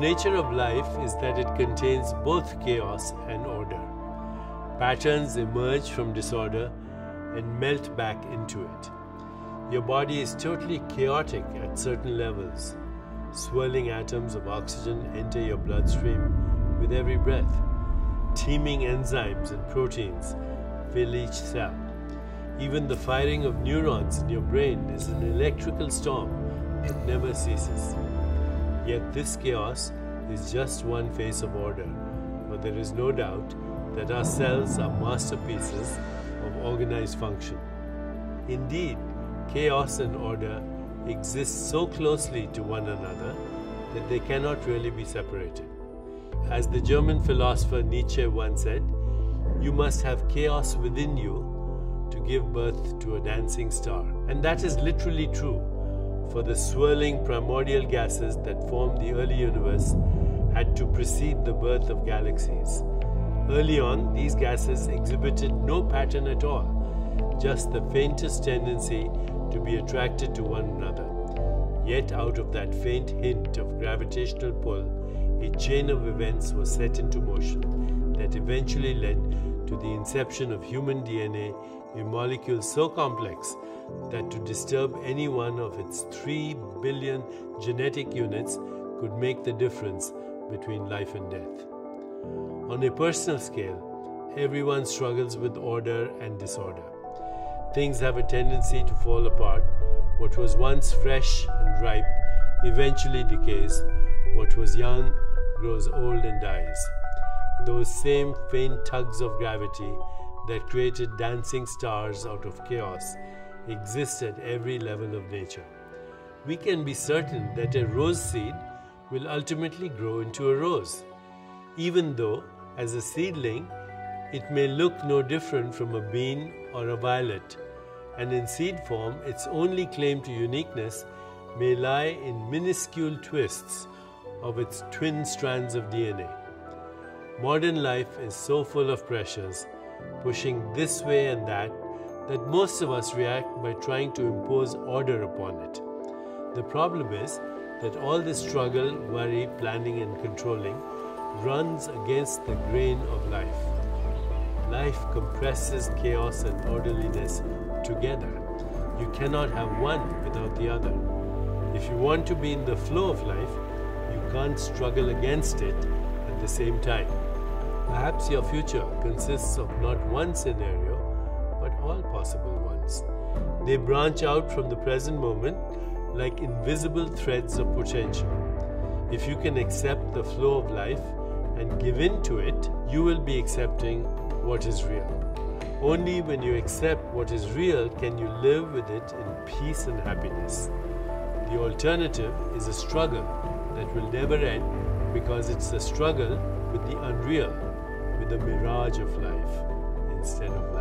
nature of life is that it contains both chaos and order. Patterns emerge from disorder and melt back into it. Your body is totally chaotic at certain levels. Swirling atoms of oxygen enter your bloodstream with every breath. Teeming enzymes and proteins fill each cell. Even the firing of neurons in your brain is an electrical storm that never ceases. Yet this chaos is just one phase of order, but there is no doubt that our cells are masterpieces of organized function. Indeed, chaos and order exist so closely to one another that they cannot really be separated. As the German philosopher Nietzsche once said, "You must have chaos within you to give birth to a dancing star." And that is literally true, for the swirling primordial gases that formed the early universe had to precede the birth of galaxies. Early on, these gases exhibited no pattern at all, just the faintest tendency to be attracted to one another. Yet out of that faint hint of gravitational pull, a chain of events was set into motion that eventually led to the inception of human DNA, a molecule so complex that to disturb any one of its 3 billion genetic units could make the difference between life and death. On a personal scale, everyone struggles with order and disorder. Things have a tendency to fall apart. What was once fresh and ripe eventually decays. What was young grows old and dies. Those same faint tugs of gravity that created dancing stars out of chaos exist at every level of nature. We can be certain that a rose seed will ultimately grow into a rose, even though, as a seedling, it may look no different from a bean or a violet, and in seed form, its only claim to uniqueness may lie in minuscule twists of its twin strands of DNA. Modern life is so full of pressures, pushing this way and that most of us react by trying to impose order upon it. The problem is that all this struggle, worry, planning and controlling runs against the grain of life. Life compresses chaos and orderliness together. You cannot have one without the other. If you want to be in the flow of life, you can't struggle against it at the same time. Perhaps your future consists of not one scenario, but all possible ones. They branch out from the present moment like invisible threads of potential. If you can accept the flow of life and give in to it, you will be accepting what is real. Only when you accept what is real can you live with it in peace and happiness. The alternative is a struggle that will never end because it's a struggle with the unreal, with the mirage of life instead of